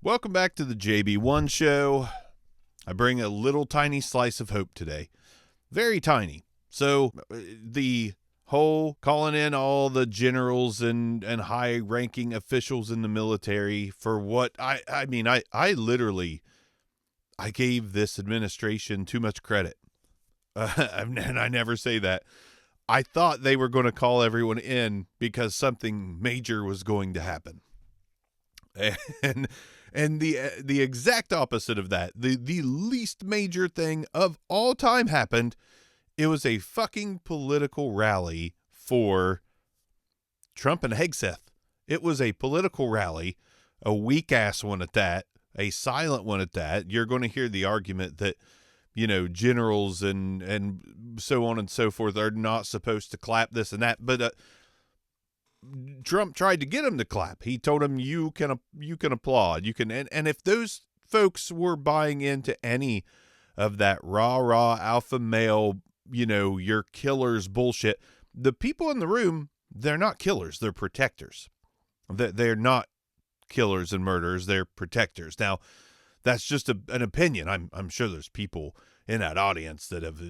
Welcome back to the JB1 Show. I bring a little tiny slice of hope today. Very tiny. So the whole calling in all the generals and high-ranking officials in the military for what I literally gave this administration too much credit. And I never say that. I thought they were going to call everyone in because something major was going to happen. And the exact opposite of that, the least major thing of all time happened. It was a fucking political rally for Trump and Hegseth. It was a political rally, a weak-ass one at that, a silent one at that. You're going to hear the argument that, you know, generals and so on and so forth are not supposed to clap this and that, but Trump tried to get him to clap. He told him, you can applaud. You can, and if those folks were buying into any of that rah alpha male, you know, you're killers bullshit, the people in the room, they're not killers. They're protectors. They're not killers and murderers. They're protectors. Now, that's just an opinion. I'm sure there's people in that audience that have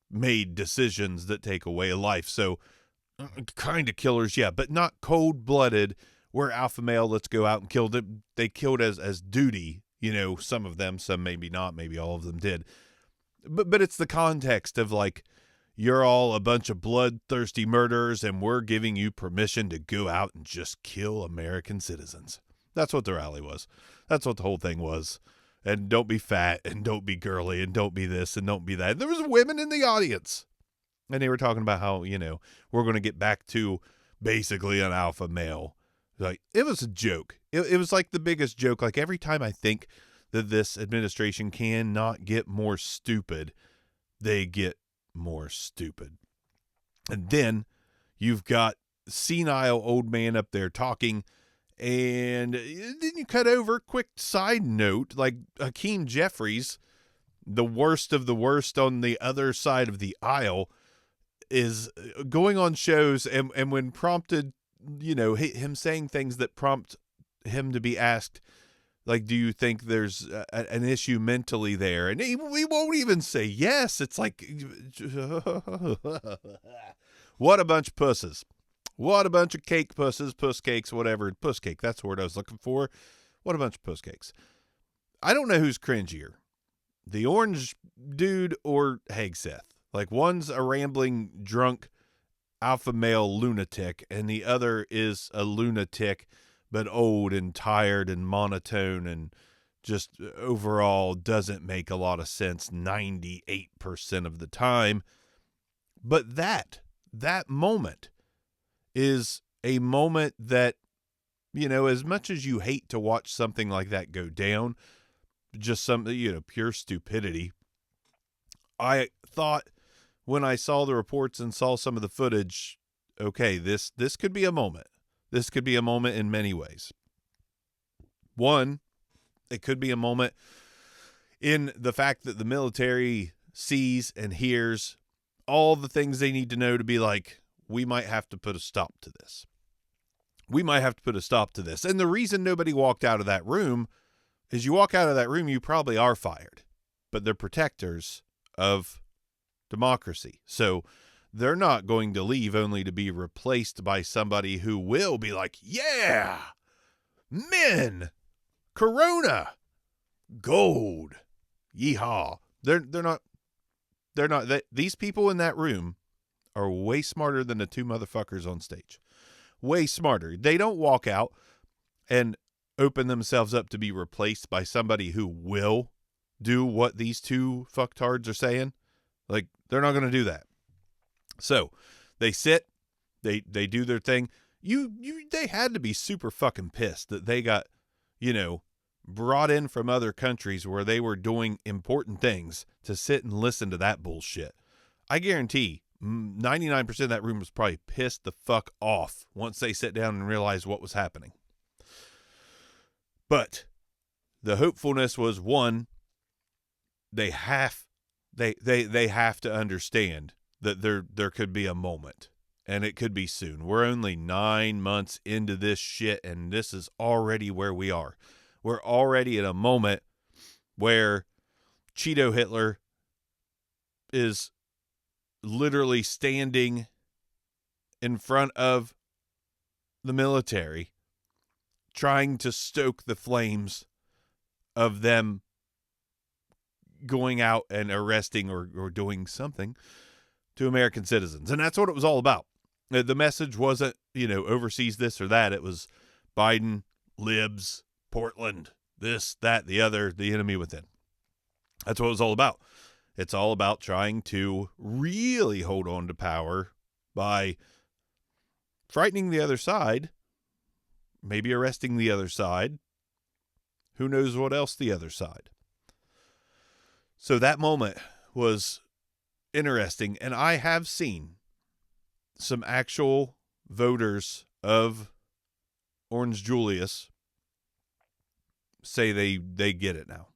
made decisions that take away a life. So, kind of killers, yeah, but not cold-blooded. We're alpha male, let's go out and kill them. They killed as duty, you know, some of them, some maybe not, maybe all of them did. But it's the context of, like, you're all a bunch of bloodthirsty murderers and we're giving you permission to go out and just kill American citizens. That's what the rally was. That's what the whole thing was. And don't be fat and don't be girly and don't be this and don't be that. There was women in the audience. And they were talking about how, you know, we're going to get back to basically an alpha male. Like, it was a joke. It was like the biggest joke. Like, every time I think that this administration cannot get more stupid, they get more stupid. And then you've got senile old man up there talking, and then you cut over. Quick side note, like Hakeem Jeffries, the worst of the worst on the other side of the aisle, is going on shows and when prompted, you know, him saying things that prompt him to be asked, like, do you think there's an issue mentally there? And he won't even say yes. It's like, what a bunch of pusses. What a bunch of cake pusses, puss cakes, whatever. Puss cake, that's the word I was looking for. What a bunch of puss cakes. I don't know who's cringier, the orange dude or Hegseth. Like, one's a rambling, drunk, alpha male lunatic, and the other is a lunatic, but old and tired and monotone and just overall doesn't make a lot of sense 98% of the time. But that moment is a moment that, you know, as much as you hate to watch something like that go down, just some, you know, pure stupidity, I thought, when I saw the reports and saw some of the footage, okay, this could be a moment. This could be a moment in many ways. One, it could be a moment in the fact that the military sees and hears all the things they need to know to be like, we might have to put a stop to this. We might have to put a stop to this. And the reason nobody walked out of that room is you walk out of that room, you probably are fired. But they're protectors of democracy. So they're not going to leave only to be replaced by somebody who will be like, yeah, men, Corona, gold, yeehaw. They're not, these people in that room are way smarter than the two motherfuckers on stage. Way smarter. They don't walk out and open themselves up to be replaced by somebody who will do what these two fucktards are saying. Like, they're not going to do that. So they sit, they do their thing. They had to be super fucking pissed that they got, you know, brought in from other countries where they were doing important things to sit and listen to that bullshit. I guarantee 99% of that room was probably pissed the fuck off once they sat down and realized what was happening. But the hopefulness was, one, they have to understand that there could be a moment, and it could be soon. We're only 9 months into this shit, and this is already where we are. We're already in a moment where Cheeto Hitler is literally standing in front of the military trying to stoke the flames of them going out and arresting or doing something to American citizens. And that's what it was all about. The message wasn't, overseas this or that. It was Biden, libs, Portland, this, that, the other, the enemy within. That's what it was all about. It's all about trying to really hold on to power by frightening the other side, maybe arresting the other side. Who knows what else the other side. So that moment was interesting, and I have seen some actual voters of Orange Julius say they get it now,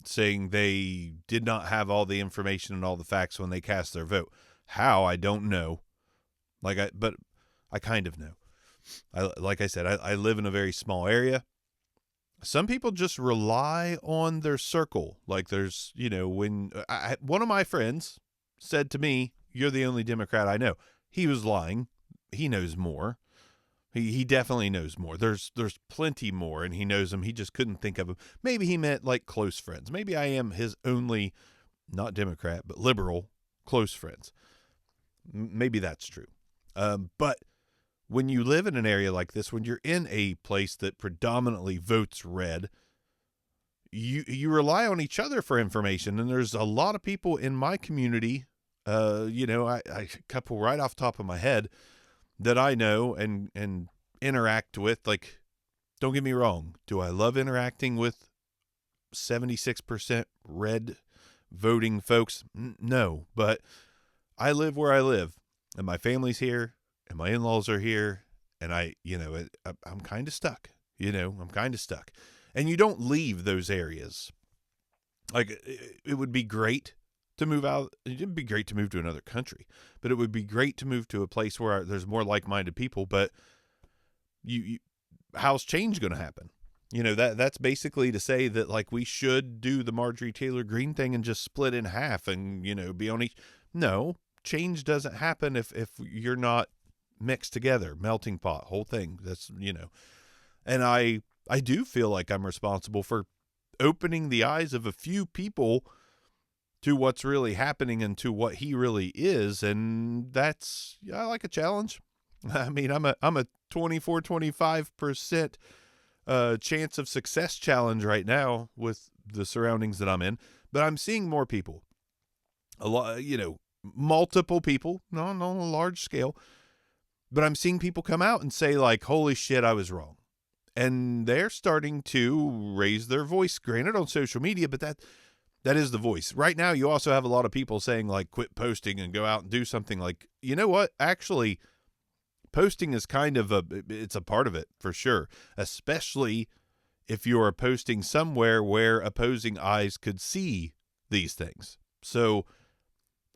saying they did not have all the information and all the facts when they cast their vote. How, I don't know. But I kind of know. Like I said, I live in a very small area. Some people just rely on their circle. Like there's, when one of my friends said to me, "You're the only Democrat I know." He was lying. He knows more. He definitely knows more. There's plenty more, and he knows them. He just couldn't think of them. Maybe he meant like close friends. Maybe I am his only, not Democrat, but liberal close friends. Maybe that's true. But when you live in an area like this, when you're in a place that predominantly votes red, you rely on each other for information. And there's a lot of people in my community, a couple right off the top of my head that I know and interact with. Like, don't get me wrong. Do I love interacting with 76% red voting folks? No, but I live where I live, and my family's here, and my in-laws are here, and I'm kind of stuck. I'm kind of stuck. And you don't leave those areas. Like, it would be great to move out. It'd be great to move to another country, but it would be great to move to a place where there's more like-minded people. But how's change going to happen? That's basically to say that, like, we should do the Marjorie Taylor Greene thing and just split in half and, be on each. No, change doesn't happen if you're not mixed together, melting pot, whole thing. That's, and I do feel like I'm responsible for opening the eyes of a few people to what's really happening and to what he really is. And that's, I like a challenge. I mean, I'm a 25% chance of success challenge right now with the surroundings that I'm in, but I'm seeing more people, a lot, multiple people, not on a large scale, but I'm seeing people come out and say, like, holy shit, I was wrong. And they're starting to raise their voice, granted on social media, but that is the voice. Right now, you also have a lot of people saying, like, quit posting and go out and do something. Like, you know what? Actually, posting is kind of it's a part of it for sure, especially if you're posting somewhere where opposing eyes could see these things. So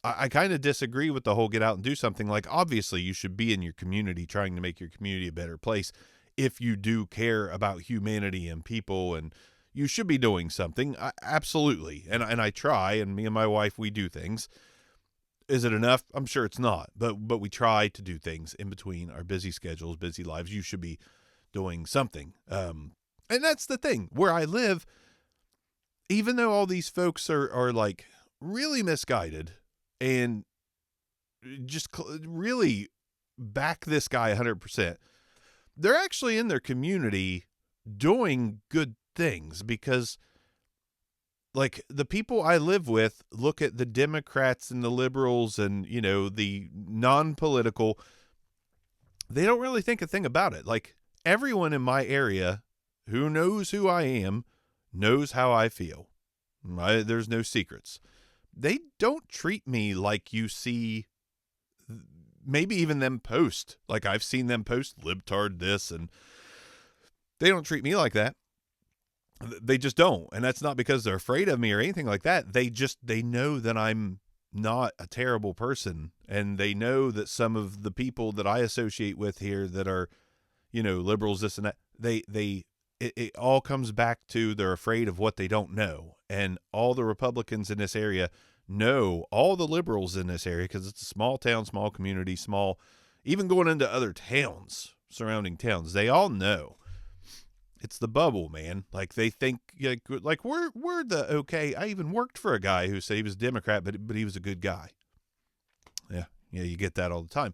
I kind of disagree with the whole get out and do something. Like, obviously, you should be in your community trying to make your community a better place if you do care about humanity and people, and you should be doing something. Absolutely. And I try, and me and my wife, we do things. Is it enough? I'm sure it's not, but we try to do things in between our busy schedules, busy lives. You should be doing something. And that's the thing. Where I live, even though all these folks are like really misguided and just really back this guy 100%, they're actually in their community doing good things, because, like, the people I live with look at the Democrats and the liberals and, the non-political. They don't really think a thing about it. Like, everyone in my area who knows who I am knows how I feel. There's no secrets. They don't treat me like you see, maybe even them post. Like, I've seen them post libtard this, and they don't treat me like that. They just don't. And that's not because they're afraid of me or anything like that. They know that I'm not a terrible person. And they know that some of the people that I associate with here that are, liberals, this and that, they it all comes back to they're afraid of what they don't know. And all the Republicans in this area know all the liberals in this area, because it's a small town, small community, small, even going into other towns, surrounding towns, they all know. It's the bubble, man. Like, they think, like we're the okay. I even worked for a guy who said he was a Democrat, but he was a good guy. Yeah, you get that all the time.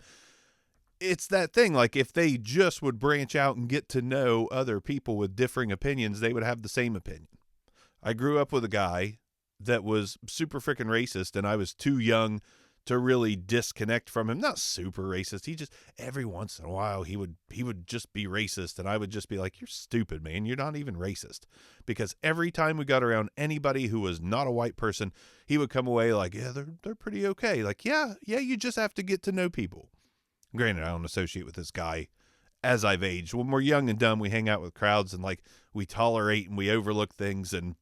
It's that thing, like, if they just would branch out and get to know other people with differing opinions, they would have the same opinion. I grew up with a guy that was super freaking racist, and I was too young to really disconnect from him. Not super racist. He just, every once in a while, he would just be racist, and I would just be like, you're stupid, man. You're not even racist. Because every time we got around anybody who was not a white person, he would come away like, yeah, they're pretty okay. Like, yeah, you just have to get to know people. Granted, I don't associate with this guy as I've aged. When we're young and dumb, we hang out with crowds and, like, we tolerate and we overlook things, and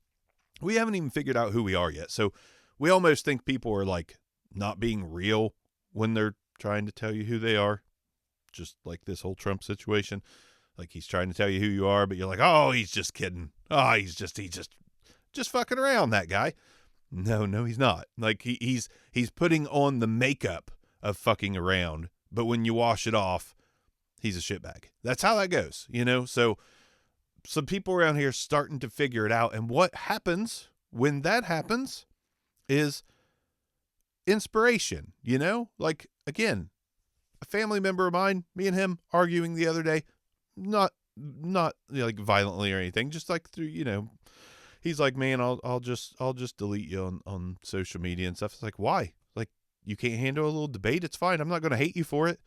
we haven't even figured out who we are yet. So we almost think people are, like, not being real when they're trying to tell you who they are. Just like this whole Trump situation. Like, he's trying to tell you who you are, but you're like, oh, he's just kidding. Oh, he's just fucking around, that guy. No, he's not. Like, he's putting on the makeup of fucking around, but when you wash it off, he's a shitbag. That's how that goes, So some people around here starting to figure it out. And what happens when that happens is inspiration, Like, again, a family member of mine, me and him arguing the other day, not like violently or anything, just like through, he's like, man, I'll just delete you on social media and stuff. It's like, why? Like, you can't handle a little debate? It's fine. I'm not going to hate you for it.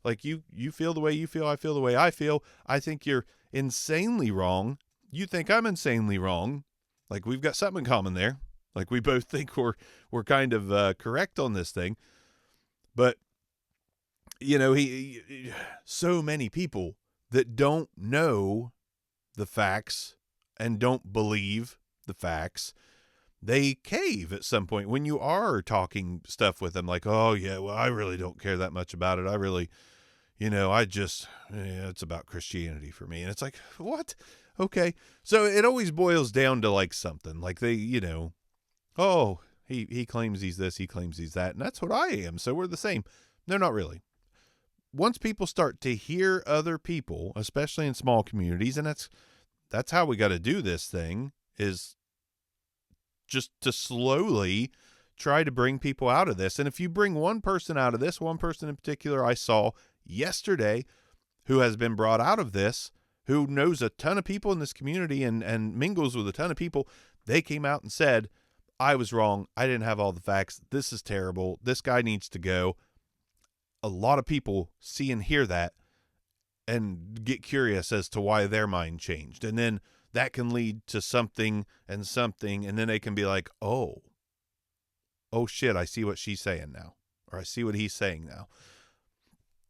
Like, you feel the way you feel. I feel the way I feel. I think you're insanely wrong. You think I'm insanely wrong. Like, we've got something in common there. Like, we both think we're kind of correct on this thing. But, he so many people that don't know the facts and don't believe the facts, they cave at some point when you are talking stuff with them, like, oh yeah, well, I really don't care that much about it. I really, it's about Christianity for me. And it's like, what? Okay. So it always boils down to, like, something like they, oh, he claims he's this, he claims he's that. And that's what I am. So we're the same. No, not really. Once people start to hear other people, especially in small communities, and that's how we got to do this thing, is just to slowly try to bring people out of this. And if you bring one person out of this, one person in particular I saw yesterday who has been brought out of this, who knows a ton of people in this community and mingles with a ton of people, they came out and said, I was wrong. I didn't have all the facts. This is terrible. This guy needs to go. A lot of people see and hear that and get curious as to why their mind changed. And then that can lead to something, and then they can be like, oh shit, I see what she's saying now. Or I see what he's saying now.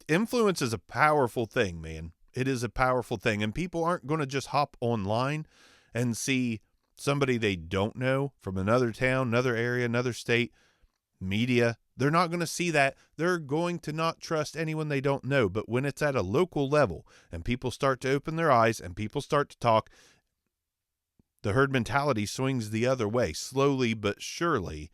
Influence is a powerful thing, man. It is a powerful thing. And people aren't going to just hop online and see somebody they don't know from another town, another area, another state, media. They're not going to see that. They're going to not trust anyone they don't know. But when it's at a local level and people start to open their eyes and people start to talk, the herd mentality swings the other way, slowly but surely.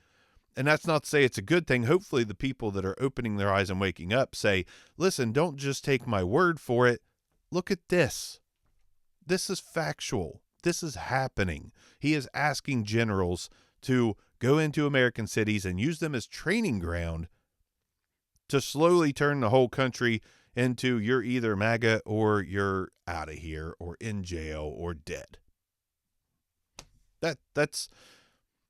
And that's not to say it's a good thing. Hopefully the people that are opening their eyes and waking up say, listen, don't just take my word for it. Look at this. This is factual. This is happening. He is asking generals to go into American cities and use them as training ground to slowly turn the whole country into you're either MAGA or you're out of here or in jail or dead. That's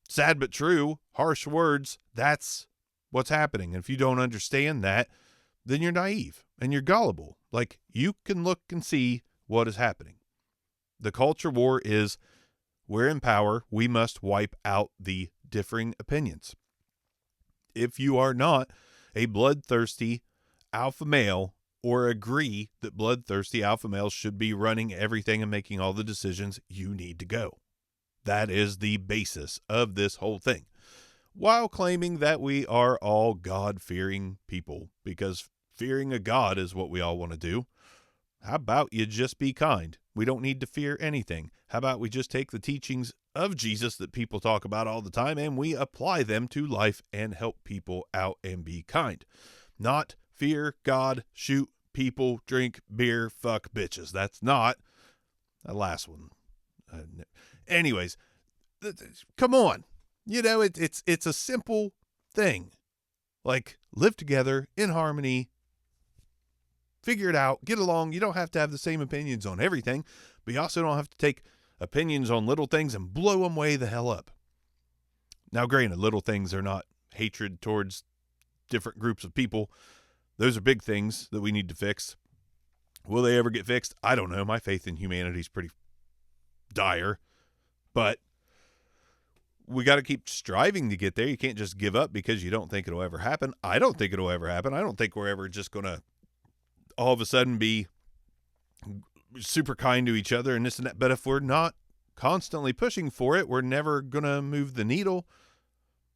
sad but true. Harsh words. That's what's happening. And if you don't understand that, then you're naive and you're gullible. Like, you can look and see what is happening. The culture war is, we're in power. We must wipe out the differing opinions. If you are not a bloodthirsty alpha male or agree that bloodthirsty alpha males should be running everything and making all the decisions, you need to go. That is the basis of this whole thing. While claiming that we are all God-fearing people, because fearing a God is what we all want to do. How about you just be kind? We don't need to fear anything. How about we just take the teachings of Jesus that people talk about all the time and we apply them to life and help people out and be kind? Not fear God, shoot people, drink beer, fuck bitches. That's not the last one. Anyways, come on. It's a simple thing. Like, live together in harmony. Figure it out. Get along. You don't have to have the same opinions on everything, but you also don't have to take opinions on little things and blow them way the hell up. Now, granted, little things are not hatred towards different groups of people. Those are big things that we need to fix. Will they ever get fixed? I don't know. My faith in humanity is pretty dire, but we got to keep striving to get there. You can't just give up because you don't think it'll ever happen. I don't think it'll ever happen. I don't think we're ever just going to all of a sudden be super kind to each other and this and that. But if we're not constantly pushing for it, we're never going to move the needle.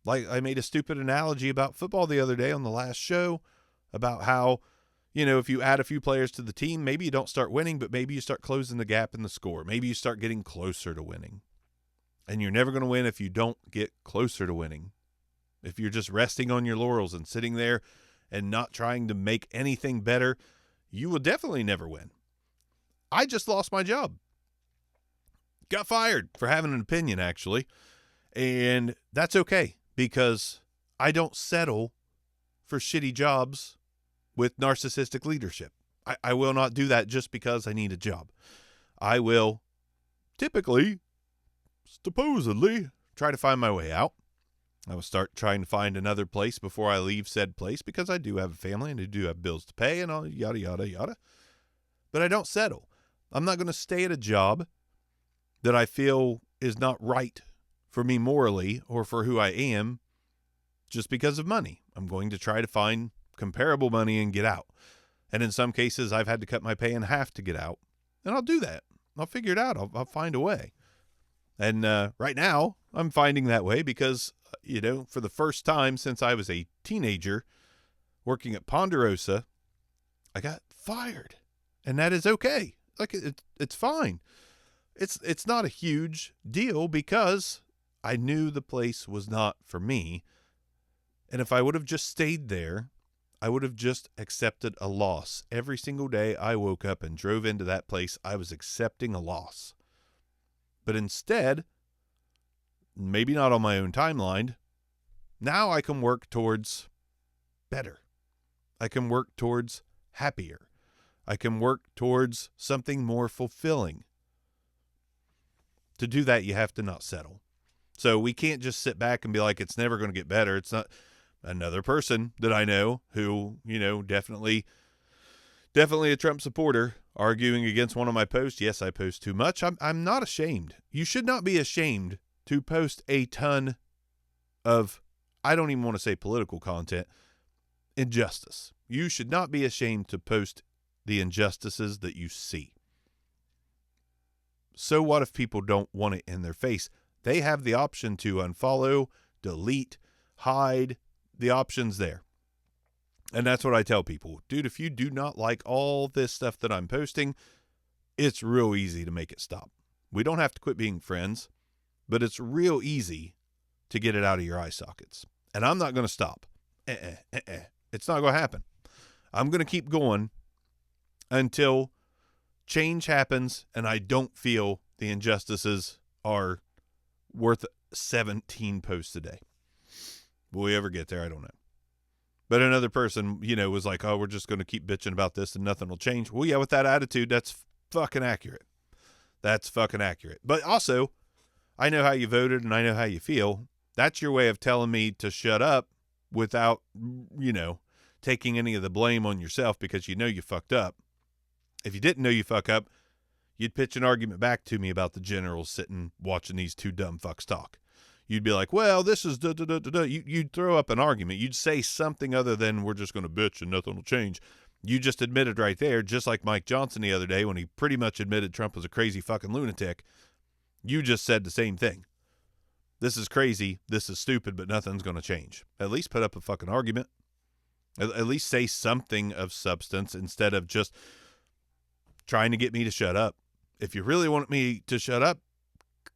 Like, I made a stupid analogy about football the other day on the last show about how, if you add a few players to the team, maybe you don't start winning, but maybe you start closing the gap in the score. Maybe you start getting closer to winning. And you're never going to win if you don't get closer to winning. If you're just resting on your laurels and sitting there and not trying to make anything better, you will definitely never win. I just lost my job. Got fired for having an opinion, actually. And that's okay because I don't settle for shitty jobs with narcissistic leadership. I will not do that just because I need a job. I will supposedly try to find my way out. I will start trying to find another place before I leave said place because I do have a family and I do have bills to pay and all yada, yada, yada. But I don't settle. I'm not going to stay at a job that I feel is not right for me morally or for who I am just because of money. I'm going to try to find comparable money and get out. And in some cases, I've had to cut my pay in half to get out. And I'll do that. I'll figure it out. I'll find a way. And right now, I'm finding that way because, for the first time since I was a teenager working at Ponderosa, I got fired. And that is okay. Like, it's fine. It's not a huge deal because I knew the place was not for me. And if I would have just stayed there, I would have just accepted a loss. Every single day I woke up and drove into that place, I was accepting a loss. But instead, maybe not on my own timeline, now I can work towards better. I can work towards happier. I can work towards something more fulfilling. To do that, you have to not settle. So we can't just sit back and be like, it's never going to get better. It's not. Another person that I know who, definitely a Trump supporter, arguing against one of my posts. Yes, I post too much. I'm not ashamed. You should not be ashamed to post a ton of, I don't even want to say political content, injustice. You should not be ashamed to post the injustices that you see. So what if people don't want it in their face? They have the option to unfollow, delete, hide, the options there. And that's what I tell people. Dude, if you do not like all this stuff that I'm posting, it's real easy to make it stop. We don't have to quit being friends, but it's real easy to get it out of your eye sockets. And I'm not going to stop. It's not going to happen. I'm going to keep going until change happens and I don't feel the injustices are worth 17 posts a day. Will we ever get there? I don't know. But another person, was like, oh, we're just going to keep bitching about this and nothing will change. Well, yeah, with that attitude, that's fucking accurate. That's fucking accurate. But also, I know how you voted and I know how you feel. That's your way of telling me to shut up without, taking any of the blame on yourself because you fucked up. If you didn't know you fuck up, you'd pitch an argument back to me about the generals sitting watching these two dumb fucks talk. You'd be like, well, this is da-da-da-da-da. You'd throw up an argument. You'd say something other than we're just going to bitch and nothing will change. You just admitted right there, just like Mike Johnson the other day when he pretty much admitted Trump was a crazy fucking lunatic. You just said the same thing. This is crazy. This is stupid, but nothing's going to change. At least put up a fucking argument. At least say something of substance instead of just trying to get me to shut up. if you really want me to shut up,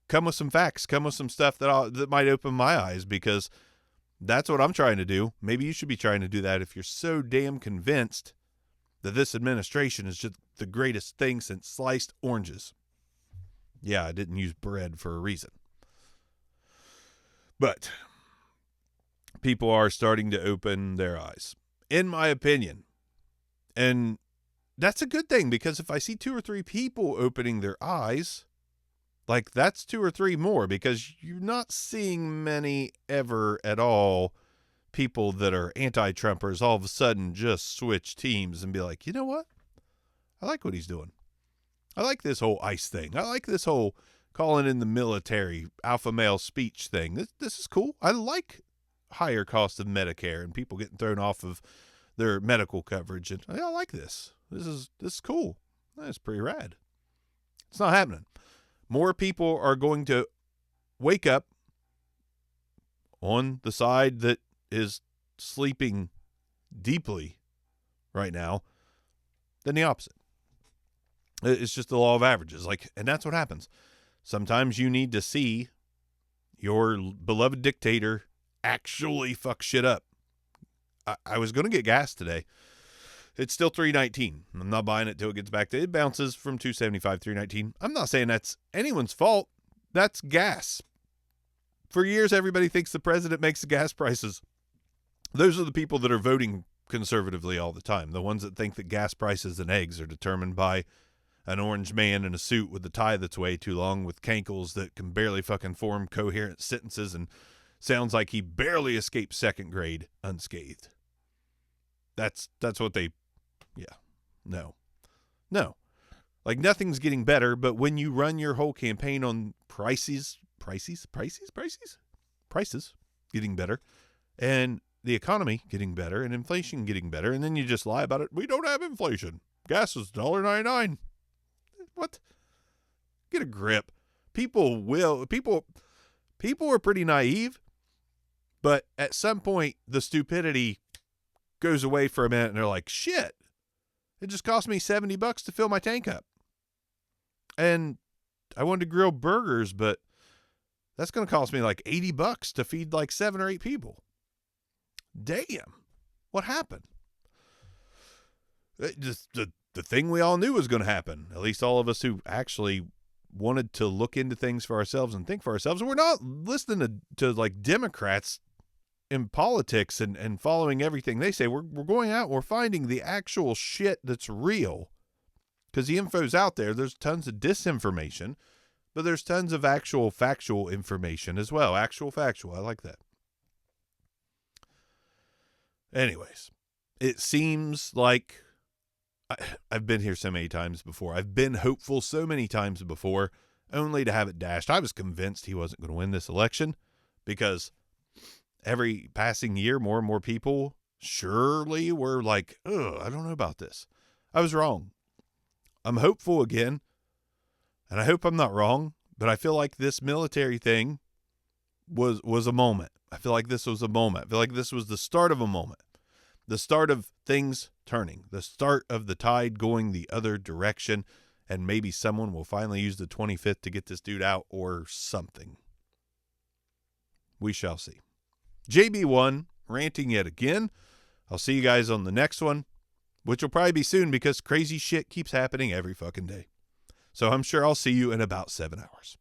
come with some facts, come with some stuff that might open my eyes, because that's what I'm trying to do. Maybe you should be trying to do that if you're so damn convinced that this administration is just the greatest thing since sliced oranges. Yeah, I didn't use bread for a reason. But people are starting to open their eyes, in my opinion. And that's a good thing, because if I see 2 or 3 people opening their eyes, like, that's 2 or 3 more, because you're not seeing many ever at all people that are anti-Trumpers all of a sudden just switch teams and be like, you know what? I like what he's doing. I like this whole ICE thing. I like this whole calling in the military alpha male speech thing. This is cool. I like higher cost of Medicare and people getting thrown off of their medical coverage. And I like this. This is cool. That's pretty rad. It's not happening. More people are going to wake up on the side that is sleeping deeply right now than the opposite. It's just the law of averages. And that's what happens. Sometimes you need to see your beloved dictator actually fuck shit up. I was going to get gas today. It's still $3.19. I'm not buying it till it gets back to, it bounces from $2.75, $3.19. I'm not saying that's anyone's fault. That's gas. For years, everybody thinks the president makes the gas prices. Those are the people that are voting conservatively all the time. The ones that think that gas prices and eggs are determined by an orange man in a suit with a tie that's way too long, with cankles that can barely fucking form coherent sentences and sounds like he barely escaped second grade unscathed. That's what they, yeah, no. Like, nothing's getting better, but when you run your whole campaign on prices getting better, and the economy getting better, and inflation getting better, and then you just lie about it. We don't have inflation. Gas is $1.99. What? Get a grip. People are pretty naive, but at some point the stupidity goes away for a minute and they're like, shit, it just cost me $70 to fill my tank up. And I wanted to grill burgers, but that's going to cost me like $80 to feed like 7 or 8 people. Damn. What happened? The thing we all knew was going to happen. At least all of us who actually wanted to look into things for ourselves and think for ourselves. And we're not listening to like Democrats in politics and following everything they say. We're going out, we're finding the actual shit that's real, because the info's out there. There's tons of disinformation, but there's tons of actual factual information as well. Actual factual. I like that. Anyways, it seems like I've been here so many times before. I've been hopeful so many times before, only to have it dashed. I was convinced he wasn't going to win this election, because every passing year, more and more people surely were like, I don't know about this. I was wrong. I'm hopeful again, and I hope I'm not wrong, but I feel like this military thing was a moment. I feel like this was a moment. I feel like this was the start of a moment. The start of things turning. The start of the tide going the other direction, and maybe someone will finally use the 25th to get this dude out or something. We shall see. JB1 ranting yet again. I'll see you guys on the next one, which will probably be soon, because crazy shit keeps happening every fucking day. So I'm sure I'll see you in about 7 hours.